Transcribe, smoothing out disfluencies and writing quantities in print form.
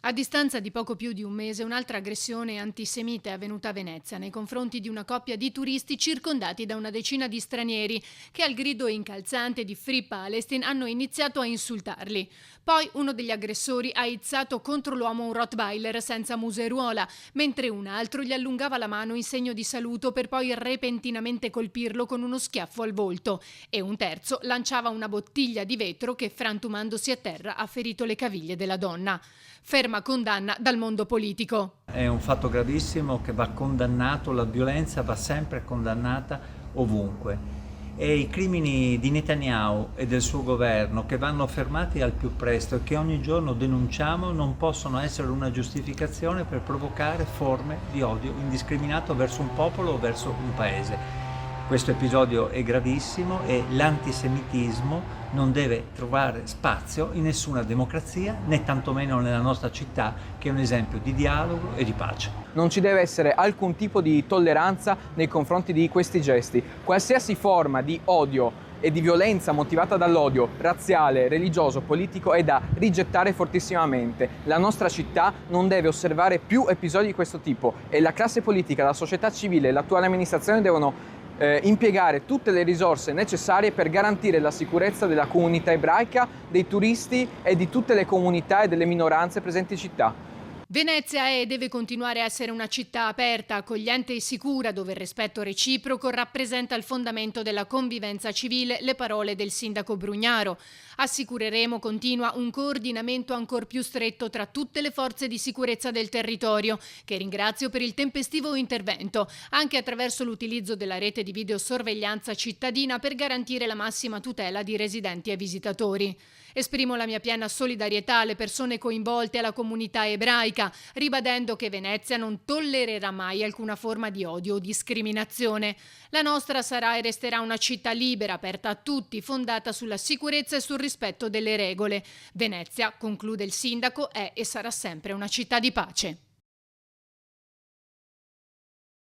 A distanza di poco più di un mese, un'altra aggressione antisemita è avvenuta a Venezia nei confronti di una coppia di turisti circondati da una decina di stranieri che al grido incalzante di Free Palestine hanno iniziato a insultarli. Poi uno degli aggressori ha izzato contro l'uomo un Rottweiler senza museruola, mentre un altro gli allungava la mano in segno di saluto per poi repentinamente colpirlo con uno schiaffo al volto, e un terzo lanciava una bottiglia di vetro che, frantumandosi a terra, ha ferito le caviglie della donna. Ferma condanna dal mondo politico. È un fatto gravissimo che va condannato, la violenza va sempre condannata ovunque. E i crimini di Netanyahu e del suo governo, che vanno fermati al più presto e che ogni giorno denunciamo, non possono essere una giustificazione per provocare forme di odio indiscriminato verso un popolo o verso un paese. Questo episodio è gravissimo e l'antisemitismo non deve trovare spazio in nessuna democrazia, né tantomeno nella nostra città, che è un esempio di dialogo e di pace. Non ci deve essere alcun tipo di tolleranza nei confronti di questi gesti. Qualsiasi forma di odio e di violenza motivata dall'odio razziale, religioso, politico è da rigettare fortissimamente. La nostra città non deve osservare più episodi di questo tipo e la classe politica, la società civile e l'attuale amministrazione devono impiegare tutte le risorse necessarie per garantire la sicurezza della comunità ebraica, dei turisti e di tutte le comunità e delle minoranze presenti in città. Venezia è e deve continuare a essere una città aperta, accogliente e sicura, dove il rispetto reciproco rappresenta il fondamento della convivenza civile, le parole del sindaco Brugnaro. Assicureremo, continua, un coordinamento ancor più stretto tra tutte le forze di sicurezza del territorio, che ringrazio per il tempestivo intervento, anche attraverso l'utilizzo della rete di videosorveglianza cittadina per garantire la massima tutela di residenti e visitatori. Esprimo la mia piena solidarietà alle persone coinvolte e alla comunità ebraica, ribadendo che Venezia non tollererà mai alcuna forma di odio o discriminazione. La nostra sarà e resterà una città libera, aperta a tutti, fondata sulla sicurezza e sul rispetto delle regole. Venezia, conclude il sindaco, è e sarà sempre una città di pace.